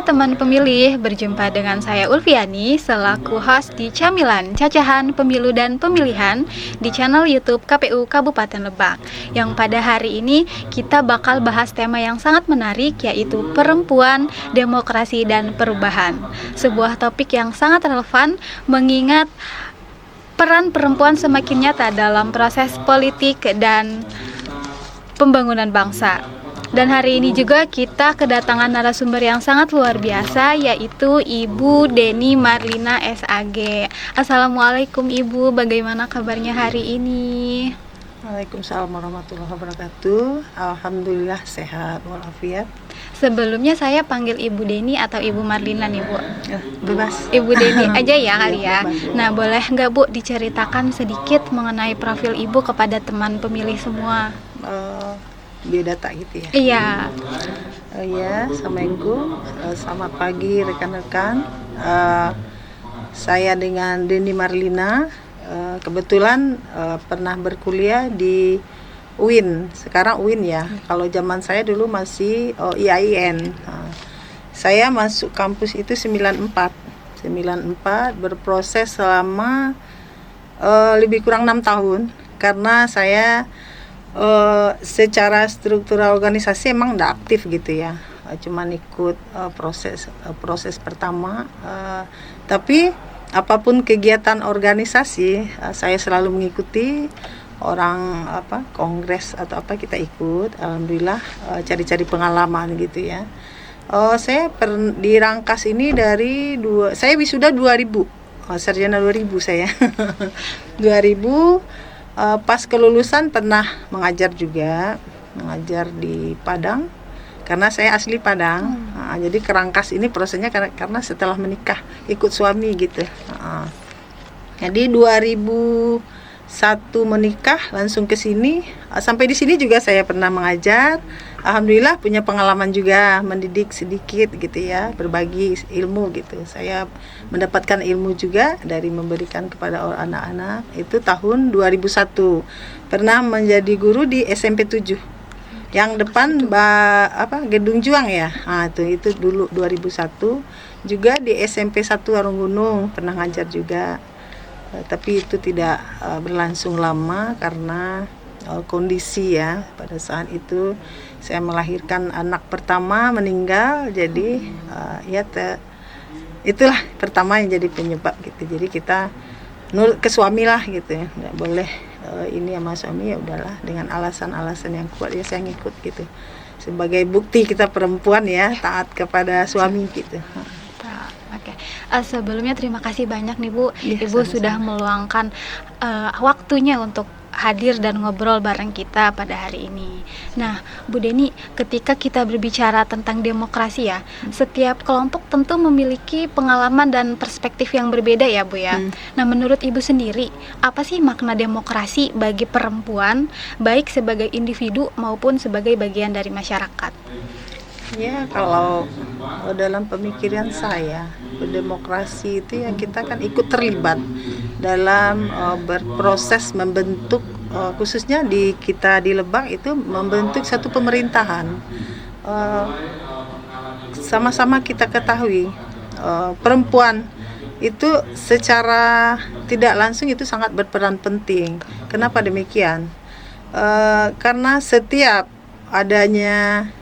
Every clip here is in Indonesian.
teman pemilih, berjumpa dengan saya Ulfiani selaku host di Camilan Cacahan Pemilu dan Pemilihan di channel YouTube KPU Kabupaten Lebak. Yang pada hari ini kita bakal bahas tema yang sangat menarik, yaitu perempuan, demokrasi dan perubahan. Sebuah topik yang sangat relevan mengingat peran perempuan semakin nyata dalam proses politik dan pembangunan bangsa. Dan hari ini juga kita kedatangan narasumber yang sangat luar biasa, yaitu Ibu Deni Marlina SAG. Assalamualaikum Ibu, bagaimana kabarnya hari ini? Waalaikumsalam warahmatullahi wabarakatuh. Alhamdulillah sehat walafiat. Sebelumnya saya panggil Ibu Deni atau Ibu Marlina nih Bu? Bebas. Ibu Deni aja ya kali ya. Bebas. Nah, boleh nggak Bu diceritakan sedikit mengenai profil Ibu kepada teman pemilih semua? Biodata gitu ya. Iya. Ya, assalamualaikum. Selamat pagi rekan-rekan. Saya dengan Deni Marlina. Kebetulan pernah berkuliah di UIN. Sekarang UIN ya. Kalau zaman saya dulu masih IAIN. Saya masuk kampus itu 94 berproses selama lebih kurang 6 tahun karena saya secara struktural organisasi emang nggak aktif gitu ya, cuman ikut proses pertama, tapi apapun kegiatan organisasi saya selalu mengikuti. Orang kongres atau apa kita ikut, alhamdulillah, cari-cari pengalaman gitu ya. Saya di Rangkas ini saya wisuda 2000, sarjana 2000 saya. 2000 pas kelulusan pernah mengajar mengajar di Padang karena saya asli Padang. Jadi ke Rangkas ini prosesnya karena setelah menikah ikut suami gitu. Jadi 2001 menikah langsung ke sini. Sampai di sini juga saya pernah mengajar. Alhamdulillah punya pengalaman juga mendidik sedikit gitu ya, berbagi ilmu gitu. Saya mendapatkan ilmu juga dari memberikan kepada anak-anak. Itu tahun 2001. Pernah menjadi guru di SMP 7. Yang depan Gedung Juang ya. Itu dulu 2001. Juga di SMP 1 Warung Gunung pernah ngajar juga. Tapi itu tidak berlangsung lama karena kondisi ya. Pada saat itu saya melahirkan anak pertama, meninggal. Jadi itulah pertama yang jadi penyebab gitu. Jadi kita nurut ke suami lah gitu ya, nggak boleh ini sama suami, ya udahlah dengan alasan-alasan yang kuat ya saya ngikut gitu. Sebagai bukti kita perempuan ya, taat kepada suami gitu. Oke. Sebelumnya terima kasih banyak nih Bu. Ya, Ibu sama-sama. sudah meluangkan waktunya untuk hadir dan ngobrol bareng kita pada hari ini. Nah, Bu Deni, ketika kita berbicara tentang demokrasi ya, setiap kelompok tentu memiliki pengalaman dan perspektif yang berbeda ya Bu ya. Nah, menurut Ibu sendiri, apa sih makna demokrasi bagi perempuan, baik sebagai individu maupun sebagai bagian dari masyarakat? Ya, kalau dalam pemikiran saya, berdemokrasi itu ya kita kan ikut terlibat dalam berproses membentuk, khususnya kita di Lebak itu membentuk satu pemerintahan. Sama-sama kita ketahui perempuan itu secara tidak langsung itu sangat berperan penting. Kenapa demikian? Karena setiap adanya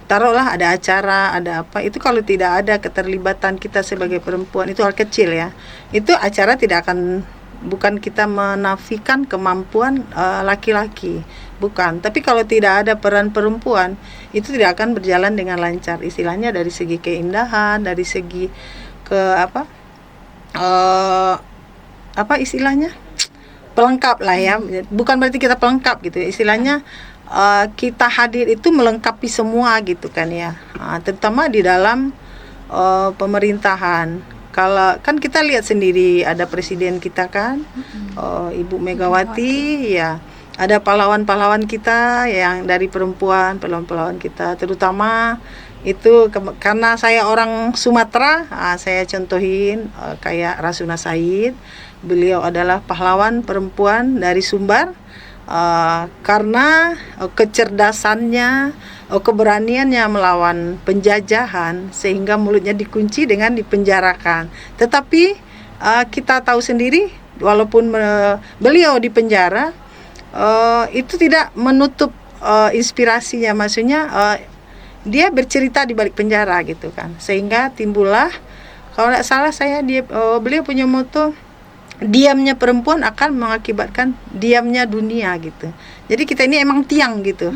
taruhlah ada acara, ada apa, itu kalau tidak ada keterlibatan kita sebagai perempuan, itu hal kecil ya. Itu acara bukan kita menafikan kemampuan laki-laki, bukan. Tapi kalau tidak ada peran perempuan, itu tidak akan berjalan dengan lancar. Istilahnya dari segi keindahan, dari segi istilahnya pelengkap lah ya. Bukan berarti kita pelengkap gitu ya. Istilahnya kita hadir itu melengkapi semua gitu kan ya, terutama di dalam pemerintahan. Kalau kan kita lihat sendiri ada presiden kita kan, Ibu Megawati ya, ada pahlawan-pahlawan kita yang dari perempuan, pahlawan-pahlawan kita terutama itu karena saya orang Sumatera, saya contohin kayak Rasuna Said. Beliau adalah pahlawan perempuan dari Sumbar. Karena kecerdasannya, keberaniannya melawan penjajahan sehingga mulutnya dikunci dengan dipenjarakan. Tetapi kita tahu sendiri, walaupun beliau di penjara, itu tidak menutup inspirasinya, maksudnya dia bercerita di balik penjara gitu kan, sehingga timbullah, kalau tidak salah beliau punya moto, diamnya perempuan akan mengakibatkan diamnya dunia gitu. Jadi kita ini emang tiang gitu.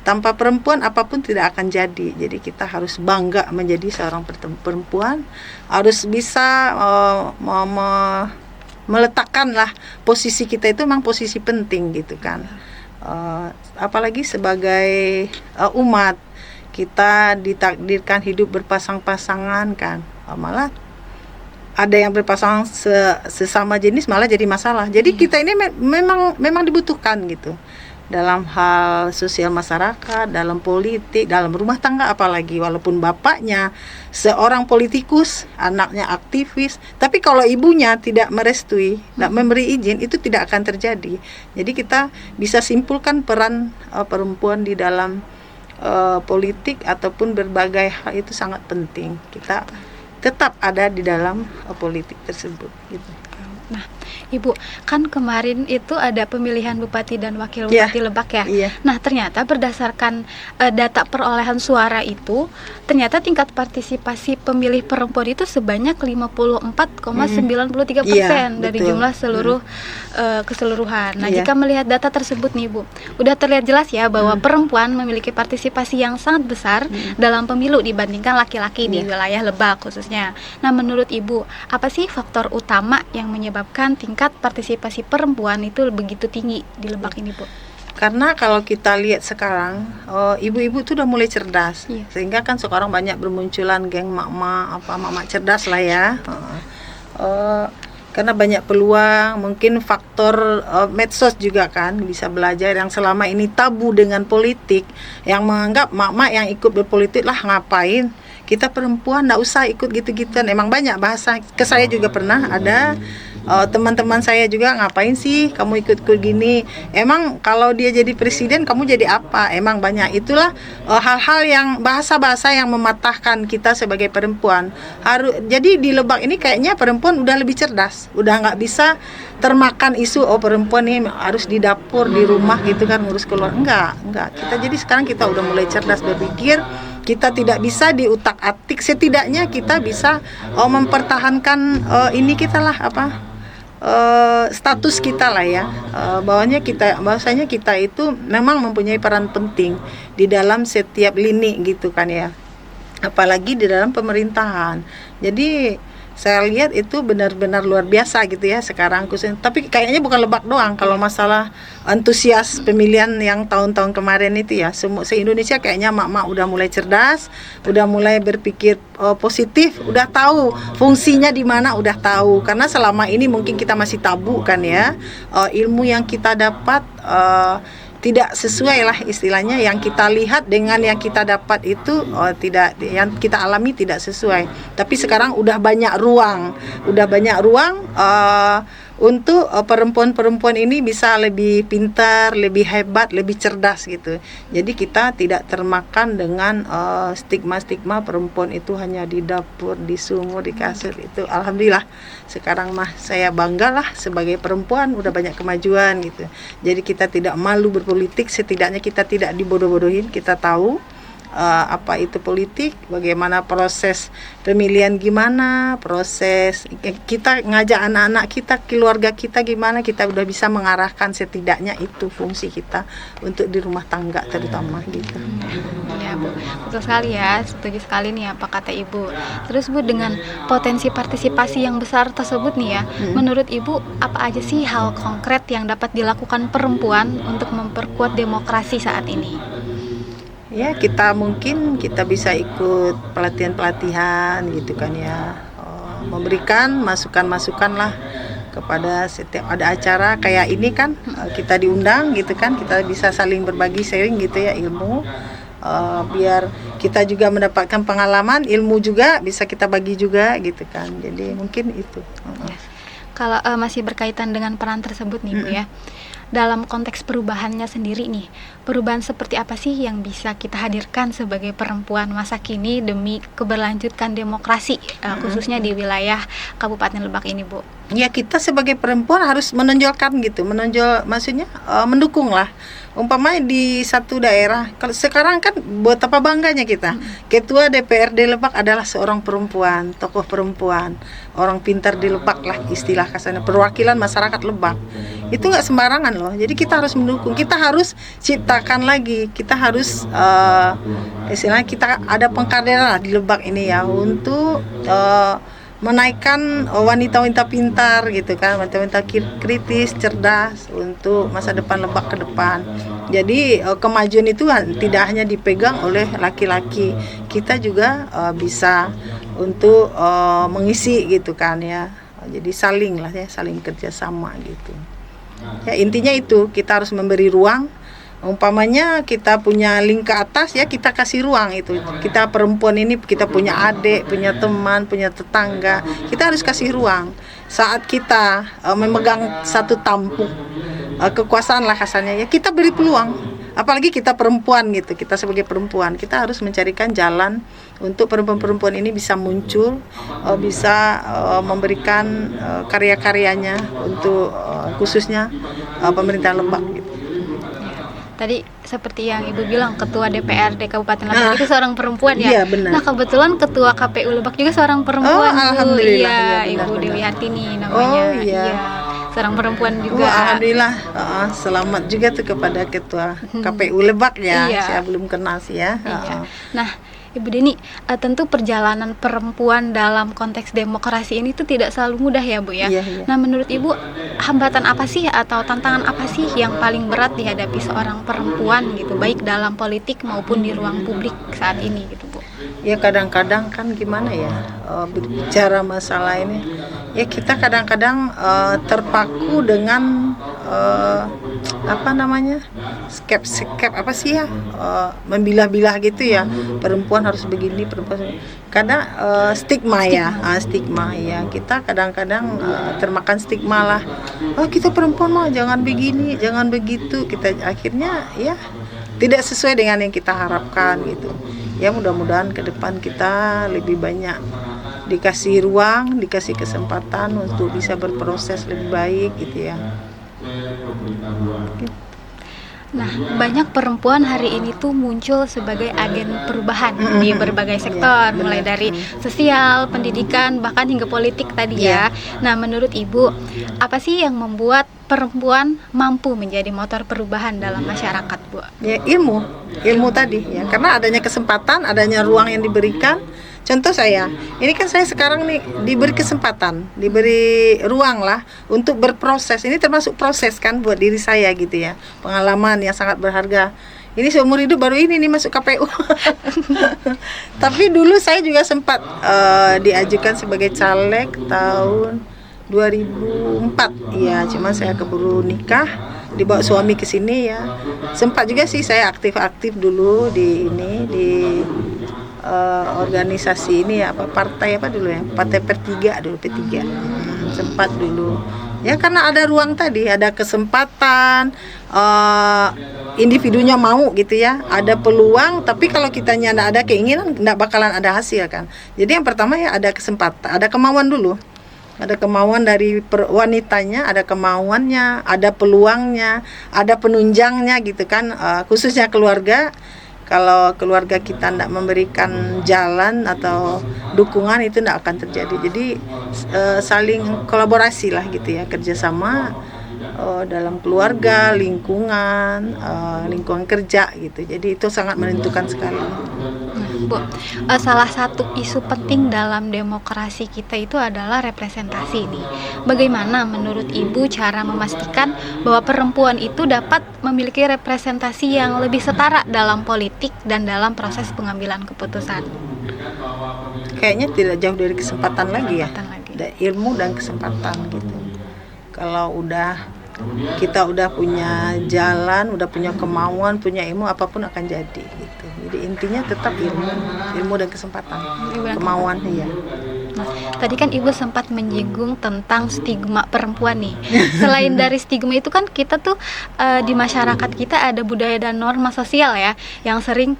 Tanpa perempuan apapun tidak akan jadi. Jadi kita harus bangga menjadi seorang perempuan, harus bisa meletakkanlah posisi kita itu memang posisi penting gitu kan. Apalagi sebagai umat, kita ditakdirkan hidup berpasang-pasangan kan. Malah ada yang berpasangan sesama jenis malah jadi masalah. Jadi kita ini memang dibutuhkan gitu. Dalam hal sosial masyarakat, dalam politik, dalam rumah tangga apalagi, walaupun bapaknya seorang politikus, anaknya aktivis, tapi kalau ibunya tidak merestui, tidak memberi izin, itu tidak akan terjadi. Jadi kita bisa simpulkan peran perempuan di dalam politik ataupun berbagai hal itu sangat penting. Kita tetap ada di dalam politik tersebut gitu. Nah, Ibu, kan kemarin itu ada pemilihan bupati dan wakil bupati Lebak ya. Nah, ternyata berdasarkan data perolehan suara itu, ternyata tingkat partisipasi pemilih perempuan itu sebanyak 54,93% dari jumlah seluruh keseluruhan. Nah, jika melihat data tersebut nih, Bu, udah terlihat jelas ya bahwa perempuan memiliki partisipasi yang sangat besar dalam pemilu dibandingkan laki-laki di wilayah Lebak khususnya. Nah, menurut Ibu, apa sih faktor utama yang menyebabkan tingkat partisipasi perempuan itu begitu tinggi di Lebak ini, Bu? Karena kalau kita lihat sekarang, ibu-ibu itu udah mulai cerdas, sehingga kan sekarang banyak bermunculan geng mak-mak cerdas lah ya. Karena banyak peluang, mungkin faktor medsos juga kan, bisa belajar yang selama ini tabu dengan politik, yang menganggap mak-mak yang ikut berpolitik lah ngapain, kita perempuan nggak usah ikut gitu-gituan. Emang banyak bahasa, ke saya juga pernah ada teman-teman saya juga, ngapain sih kamu ikut-ikut gini, emang kalau dia jadi presiden kamu jadi apa, emang banyak. Itulah hal-hal yang bahasa-bahasa yang mematahkan kita sebagai perempuan. Jadi di Lebak ini kayaknya perempuan udah lebih cerdas, udah nggak bisa termakan isu perempuan nih harus di dapur di rumah gitu kan, ngurus keluar. Enggak, kita jadi sekarang kita udah mulai cerdas berpikir. Kita tidak bisa diutak-atik, setidaknya kita bisa mempertahankan ini kita lah status kita lah ya, bahwasanya kita itu memang mempunyai peran penting di dalam setiap lini gitu kan ya, apalagi di dalam pemerintahan. Jadi saya lihat itu benar-benar luar biasa gitu ya sekarang khususnya. Tapi kayaknya bukan Lebak doang kalau masalah antusias pemilihan yang tahun-tahun kemarin itu ya, se-Indonesia kayaknya mak-mak udah mulai cerdas, udah mulai berpikir positif, udah tahu fungsinya di mana, udah tahu. Karena selama ini mungkin kita masih tabu kan ya, ilmu yang kita dapat tidak sesuai lah istilahnya, yang kita lihat dengan yang kita dapat itu tidak, yang kita alami tidak sesuai. Tapi sekarang udah banyak ruang untuk perempuan-perempuan ini bisa lebih pintar, lebih hebat, lebih cerdas gitu. Jadi kita tidak termakan dengan stigma-stigma perempuan itu hanya di dapur, di sumur, di kasur itu. Alhamdulillah sekarang mah saya banggalah sebagai perempuan udah banyak kemajuan gitu. Jadi kita tidak malu berpolitik, setidaknya kita tidak dibodoh-bodohin, kita tahu apa itu politik, bagaimana proses pemilihan, gimana proses kita ngajak anak-anak kita, keluarga kita gimana, kita udah bisa mengarahkan, setidaknya itu fungsi kita untuk di rumah tangga terutama gitu. Ya Bu, betul sekali ya, setuju sekali nih apa kata Ibu. Terus Bu, dengan potensi partisipasi yang besar tersebut nih ya, menurut Ibu apa aja sih hal konkret yang dapat dilakukan perempuan untuk memperkuat demokrasi saat ini? Ya, kita bisa ikut pelatihan-pelatihan gitu kan ya, memberikan masukan-masukan lah kepada setiap ada acara kayak ini kan, kita diundang gitu kan, kita bisa saling berbagi, sharing gitu ya ilmu, biar kita juga mendapatkan pengalaman, ilmu juga bisa kita bagi juga gitu kan. Jadi mungkin itu. Kalau masih berkaitan dengan peran tersebut nih Bu ya, dalam konteks perubahannya sendiri nih, perubahan seperti apa sih yang bisa kita hadirkan sebagai perempuan masa kini demi keberlanjutan demokrasi, khususnya di wilayah Kabupaten Lebak ini, Bu? Ya, kita sebagai perempuan harus menonjolkan gitu, maksudnya mendukung lah. Umpamanya di satu daerah, kalau sekarang kan betapa bangganya kita, ketua DPRD Lebak adalah seorang perempuan, tokoh perempuan, orang pintar di Lebak lah istilah kasarnya, perwakilan masyarakat Lebak. Itu nggak sembarangan loh, jadi kita harus mendukung, kita harus ciptakan lagi, kita harus istilahnya kita ada pengkaderan lah di Lebak ini ya, untuk menaikkan wanita-wanita pintar gitu kan, wanita-wanita kritis, cerdas untuk masa depan Lebak ke depan. Jadi kemajuan itu tidak hanya dipegang oleh laki-laki, kita juga bisa untuk mengisi gitu kan ya. Jadi saling lah ya, saling kerjasama gitu. Ya intinya itu, kita harus memberi ruang. Umpamanya kita punya link ke atas ya, kita kasih ruang itu. Kita perempuan ini kita punya adik, punya teman, punya tetangga, kita harus kasih ruang. Saat kita memegang satu tampuk kekuasaan lah kasarnya ya, kita beri peluang. Apalagi kita perempuan gitu, kita sebagai perempuan kita harus mencarikan jalan untuk perempuan-perempuan ini bisa muncul, bisa memberikan karya-karyanya untuk khususnya pemerintahan Lebak gitu. Tadi seperti yang Ibu bilang, ketua DPRD Kabupaten Lebak itu seorang perempuan ya. Iya, benar. Nah, kebetulan ketua KPU Lebak juga seorang perempuan. Alhamdulillah. Iya, Ya, Ibu benar. Dewi Hartini namanya. Iya. Seorang perempuan juga. Alhamdulillah. Selamat juga tuh kepada ketua KPU Lebak ya. Iya. Saya belum kenal sih ya. Iya. Nah, Ibu Deni, tentu perjalanan perempuan dalam konteks demokrasi ini tuh tidak selalu mudah ya, Bu ya. Iya. Nah, menurut Ibu, hambatan apa sih atau tantangan apa sih yang paling berat dihadapi seorang perempuan gitu, baik dalam politik maupun di ruang publik saat ini gitu, Bu? Ya kadang-kadang kan gimana ya, berbicara masalah ini, ya kita kadang-kadang terpaku dengan apa sih ya, membilah-bilah gitu ya, perempuan harus begini, perempuan karena stigma ya, kita kadang-kadang termakan stigma lah, kita perempuan mah jangan begini, jangan begitu, kita akhirnya ya tidak sesuai dengan yang kita harapkan gitu. Ya mudah-mudahan ke depan kita lebih banyak dikasih ruang, dikasih kesempatan untuk bisa berproses lebih baik gitu ya. Nah, banyak perempuan hari ini tuh muncul sebagai agen perubahan di berbagai sektor, Ya, mulai benar. dari sosial, pendidikan, bahkan hingga politik tadi ya. Nah, menurut Ibu, apa sih yang membuat perempuan mampu menjadi motor perubahan dalam masyarakat, Bu? Ya ilmu tadi ya, karena adanya kesempatan, adanya ruang yang diberikan. Contoh saya, ini kan saya sekarang nih diberi kesempatan, diberi ruang lah untuk berproses. Ini termasuk proses kan buat diri saya gitu ya, pengalaman yang sangat berharga. Ini seumur hidup baru ini nih masuk KPU. Tapi dulu saya juga sempat diajukan sebagai caleg tahun 2004. Ya, cuma saya keburu nikah, dibawa suami ke sini ya. Sempat juga sih saya aktif-aktif dulu di organisasi ini ya, partai apa dulu ya, partai P3 dulu, P3. Sempat dulu ya, karena ada ruang tadi, ada kesempatan, individunya mau gitu ya, ada peluang. Tapi kalau kitanya nggak ada keinginan, nggak bakalan ada hasil kan. Jadi yang pertama ya ada kesempatan, ada kemauan dulu, ada kemauan dari wanitanya, ada kemauannya, ada peluangnya, ada penunjangnya gitu kan. Khususnya keluarga, kalau keluarga kita tidak memberikan jalan atau dukungan, itu tidak akan terjadi. Jadi saling kolaborasi lah gitu ya, kerjasama dalam keluarga, lingkungan kerja gitu. Jadi itu sangat menentukan sekali. Bu, salah satu isu penting dalam demokrasi kita itu adalah representasi nih. Bagaimana menurut Ibu cara memastikan bahwa perempuan itu dapat memiliki representasi yang lebih setara dalam politik dan dalam proses pengambilan keputusan? Kayaknya tidak jauh dari kesempatan lagi ya. Kesempatan lagi. Ilmu dan kesempatan gitu. Kalau kita udah punya jalan, udah punya kemauan, punya ilmu, apapun akan jadi gitu. Jadi intinya tetap ilmu dan kesempatan, kemauan iya. Tadi kan Ibu sempat menyinggung tentang stigma perempuan nih. Selain dari stigma itu kan kita tuh di masyarakat kita ada budaya dan norma sosial ya yang sering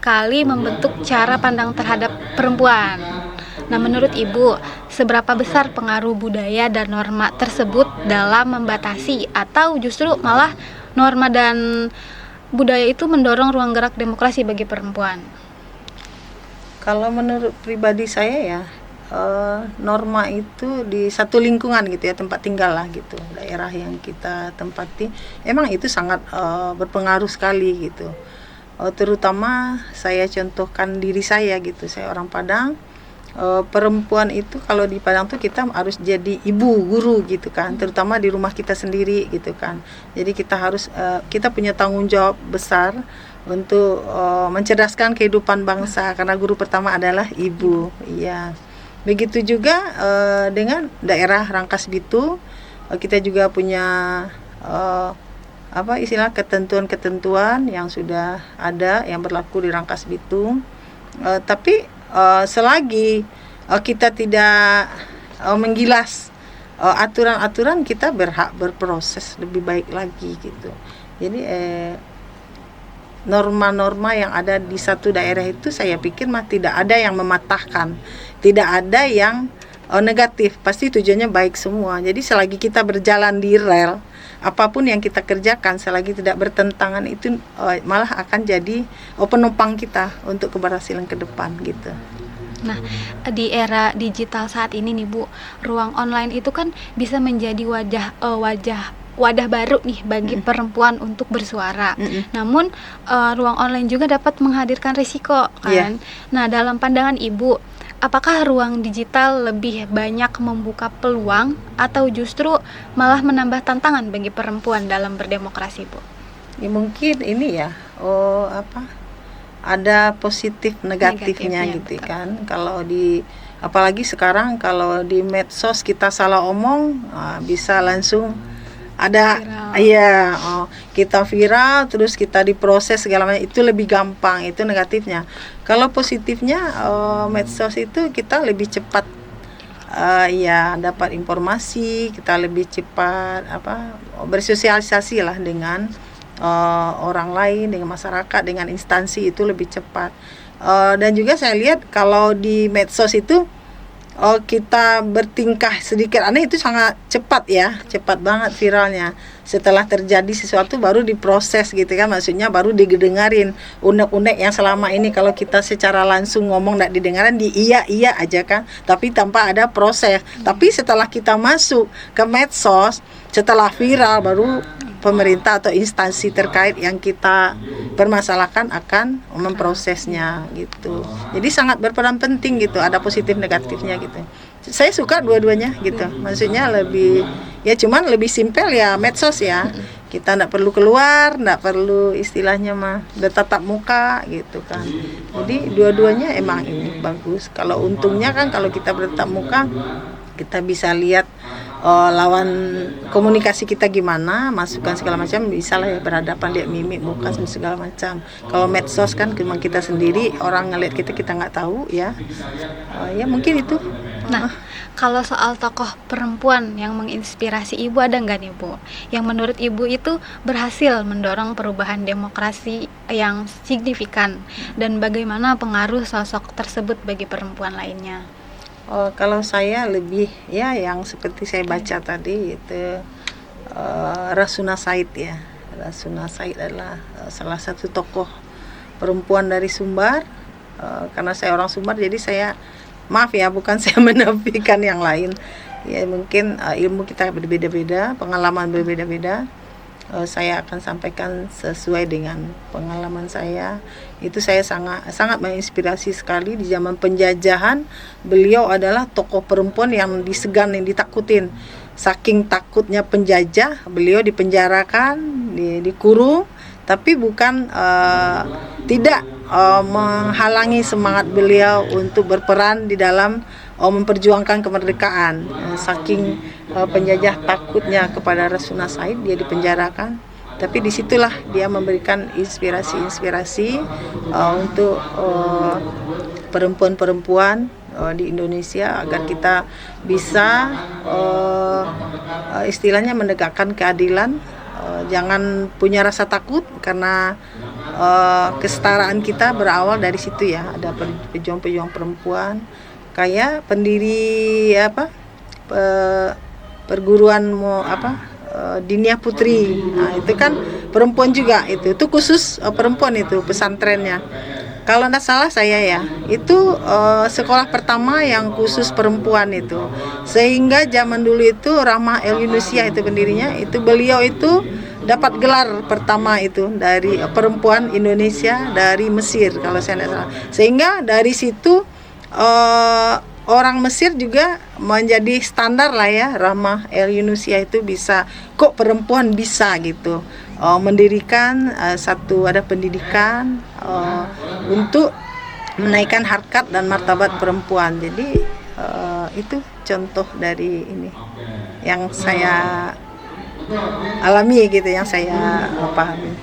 kali membentuk cara pandang terhadap perempuan. Nah, menurut Ibu, seberapa besar pengaruh budaya dan norma tersebut dalam membatasi atau justru malah norma dan budaya itu mendorong ruang gerak demokrasi bagi perempuan? Kalau menurut pribadi saya ya, norma itu di satu lingkungan gitu ya, tempat tinggal lah gitu, daerah yang kita tempati, emang itu sangat berpengaruh sekali gitu. Terutama saya contohkan diri saya gitu, saya orang Padang. Perempuan itu kalau di Padang tuh kita harus jadi ibu guru gitu kan, terutama di rumah kita sendiri gitu kan. Jadi kita harus kita punya tanggung jawab besar untuk mencerdaskan kehidupan bangsa, karena guru pertama adalah ibu. Iya. Begitu juga dengan daerah Rangkas Bitung, kita juga punya ketentuan-ketentuan yang sudah ada yang berlaku di Rangkas Bitung. Tapi selagi kita tidak menggilas aturan-aturan, kita berhak berproses lebih baik lagi gitu. Jadi norma-norma yang ada di satu daerah itu saya pikir tidak ada yang mematahkan, tidak ada yang negatif, pasti tujuannya baik semua. Jadi selagi kita berjalan di rel, apapun yang kita kerjakan selagi tidak bertentangan itu malah akan jadi penopang kita untuk keberhasilan ke depan gitu. Nah, di era digital saat ini nih Bu, ruang online itu kan bisa menjadi wadah baru nih bagi perempuan untuk bersuara. Namun ruang online juga dapat menghadirkan risiko kan. Yeah. Nah, dalam pandangan Ibu, apakah ruang digital lebih banyak membuka peluang atau justru malah menambah tantangan bagi perempuan dalam berdemokrasi, Bu? Ya, mungkin ini ya, ada positif negatifnya gitu betul. Kan. Kalau apalagi sekarang kalau di medsos kita salah omong, bisa langsung ada kita viral, terus kita diproses segala macam, itu lebih gampang, itu negatifnya. Kalau positifnya medsos itu kita lebih cepat dapat informasi, kita lebih cepat bersosialisasi lah dengan orang lain, dengan masyarakat, dengan instansi, itu lebih cepat. Dan juga saya lihat kalau di medsos itu kita bertingkah sedikit aneh itu sangat cepat ya, cepat banget viralnya. Setelah terjadi sesuatu baru diproses gitu kan, maksudnya baru didengarin. Unek-unek yang selama ini kalau kita secara langsung ngomong tidak didengarin, iya aja kan, tapi tanpa ada proses. Tapi setelah kita masuk ke medsos, setelah viral, baru pemerintah atau instansi terkait yang kita permasalahkan akan memprosesnya gitu. Jadi sangat berperan penting gitu, ada positif negatifnya gitu. Saya suka dua-duanya gitu. Maksudnya cuman lebih simpel ya medsos ya. Kita tidak perlu keluar, tidak perlu istilahnya bertatap muka gitu kan. Jadi dua-duanya emang ini bagus. Kalau untungnya kan kalau kita bertatap muka, kita bisa lihat lawan komunikasi kita gimana, masukan segala macam, bisa lah ya berhadapan, lihat mimik muka segala macam. Kalau medsos kan cuma kita sendiri, orang ngeliat kita nggak tahu ya. Ya mungkin itu. Nah, kalau soal tokoh perempuan yang menginspirasi Ibu ada nggak nih Bu, yang menurut Ibu itu berhasil mendorong perubahan demokrasi yang signifikan, dan bagaimana pengaruh sosok tersebut bagi perempuan lainnya? Kalau saya lebih yang seperti saya baca tadi itu Rasuna Said ya. Rasuna Said adalah salah satu tokoh perempuan dari Sumbar. Karena saya orang Sumbar, jadi saya maaf ya, bukan saya menafikan yang lain. Ya mungkin ilmu kita berbeda-beda, pengalaman berbeda-beda. Saya akan sampaikan sesuai dengan pengalaman saya. Itu saya sangat menginspirasi sekali. Di zaman penjajahan, beliau adalah tokoh perempuan yang disegan, yang ditakutin. Saking takutnya penjajah, beliau dipenjarakan, dikurung, tapi bukan tidak menghalangi semangat beliau untuk berperan di dalam memperjuangkan kemerdekaan. Saking penjajah takutnya kepada Rasuna Said, dia dipenjarakan. Tapi disitulah dia memberikan inspirasi untuk perempuan-perempuan di Indonesia agar kita bisa istilahnya menegakkan keadilan. Jangan punya rasa takut karena kesetaraan kita berawal dari situ ya. Ada pejuang-pejuang perempuan kayak pendiri perguruan Dinia Putri. Nah, itu kan perempuan juga itu khusus perempuan itu pesantrennya. Kalau tidak salah saya ya, itu sekolah pertama yang khusus perempuan itu. Sehingga zaman dulu itu Rahmah El Yunusiah itu pendirinya, itu beliau itu dapat gelar pertama itu dari perempuan Indonesia dari Mesir kalau saya tidak salah. Sehingga dari situ orang Mesir juga menjadi standar lah ya, Rahmah El Yunusiah itu bisa, kok perempuan bisa gitu mendirikan ada pendidikan untuk menaikkan harkat dan martabat perempuan. Jadi itu contoh dari ini yang saya alami gitu, yang saya pahami.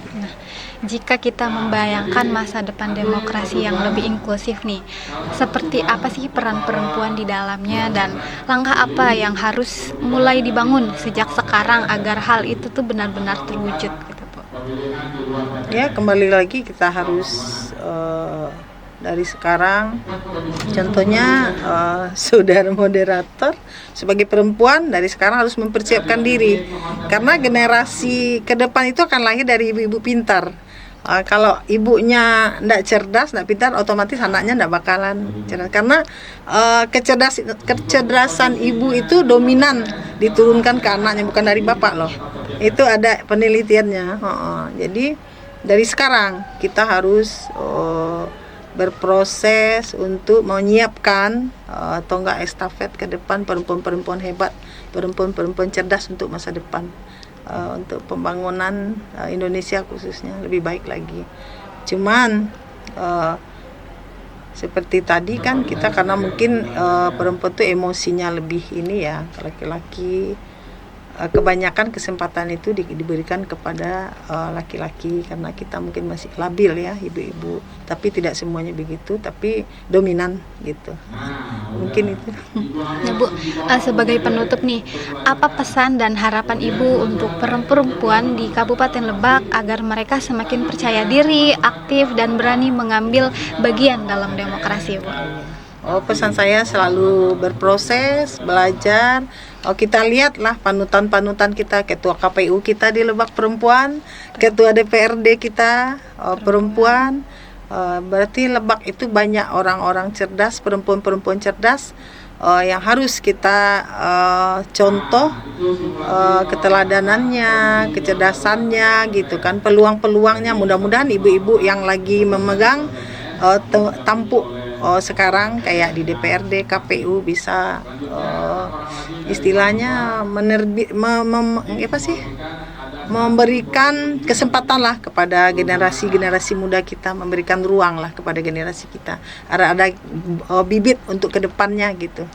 Jika kita membayangkan masa depan demokrasi yang lebih inklusif nih, seperti apa sih peran perempuan di dalamnya dan langkah apa yang harus mulai dibangun sejak sekarang agar hal itu tuh benar-benar terwujud gitu, Bu? Ya, kembali lagi kita harus dari sekarang, contohnya saudara moderator sebagai perempuan dari sekarang harus mempersiapkan diri, karena generasi ke depan itu akan lahir dari ibu-ibu pintar. Kalau ibunya tidak cerdas, tidak pintar, otomatis anaknya tidak bakalan cerdas. Karena kecerdasan ibu itu dominan diturunkan ke anaknya, bukan dari bapak loh. Itu ada penelitiannya. Jadi dari sekarang kita harus berproses untuk menyiapkan tonggak estafet ke depan perempuan-perempuan hebat, perempuan-perempuan cerdas untuk masa depan. Untuk pembangunan Indonesia khususnya lebih baik lagi. Cuman seperti tadi kan kita karena mungkin perempuan tuh emosinya lebih ini ya, laki-laki kebanyakan kesempatan itu diberikan kepada laki-laki karena kita mungkin masih labil ya, ibu-ibu, tapi tidak semuanya begitu, tapi dominan gitu. Mungkin itu. Ya Bu, sebagai penutup nih, apa pesan dan harapan Ibu untuk perempuan di Kabupaten Lebak agar mereka semakin percaya diri, aktif dan berani mengambil bagian dalam demokrasi, Bu? Pesan saya selalu berproses, belajar. Kita lihatlah panutan-panutan kita, ketua KPU kita di Lebak perempuan, ketua DPRD kita perempuan. Berarti Lebak itu banyak orang-orang cerdas, perempuan-perempuan cerdas yang harus kita contoh keteladanannya, kecerdasannya gitu kan, peluang-peluangnya. Mudah-mudahan ibu-ibu yang lagi memegang tampuk sekarang kayak di DPRD, KPU bisa istilahnya memberikan kesempatan lah kepada generasi muda kita, memberikan ruang lah kepada generasi kita, ada bibit untuk kedepannya gitu.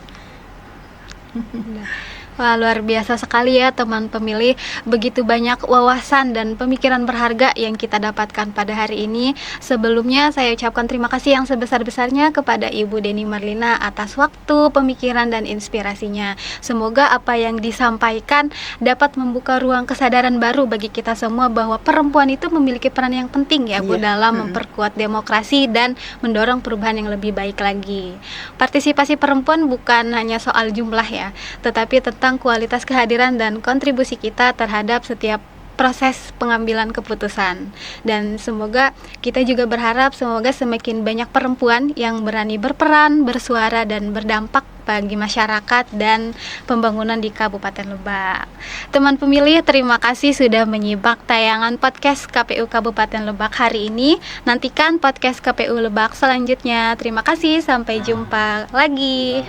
Wah, luar biasa sekali ya teman pemilih, begitu banyak wawasan dan pemikiran berharga yang kita dapatkan pada hari ini. Sebelumnya saya ucapkan terima kasih yang sebesar-besarnya kepada Ibu Deni Marlina atas waktu, pemikiran dan inspirasinya. Semoga apa yang disampaikan dapat membuka ruang kesadaran baru bagi kita semua bahwa perempuan itu memiliki peran yang penting ya Bu dalam memperkuat demokrasi dan mendorong perubahan yang lebih baik lagi. Partisipasi perempuan bukan hanya soal jumlah ya, tetapi tentang kualitas kehadiran dan kontribusi kita terhadap setiap proses pengambilan keputusan. Dan semoga kita juga berharap semoga semakin banyak perempuan yang berani berperan, bersuara dan berdampak bagi masyarakat dan pembangunan di Kabupaten Lebak. Teman pemilih, terima kasih sudah menyimak tayangan podcast KPU Kabupaten Lebak hari ini. Nantikan podcast KPU Lebak selanjutnya. Terima kasih, sampai jumpa lagi.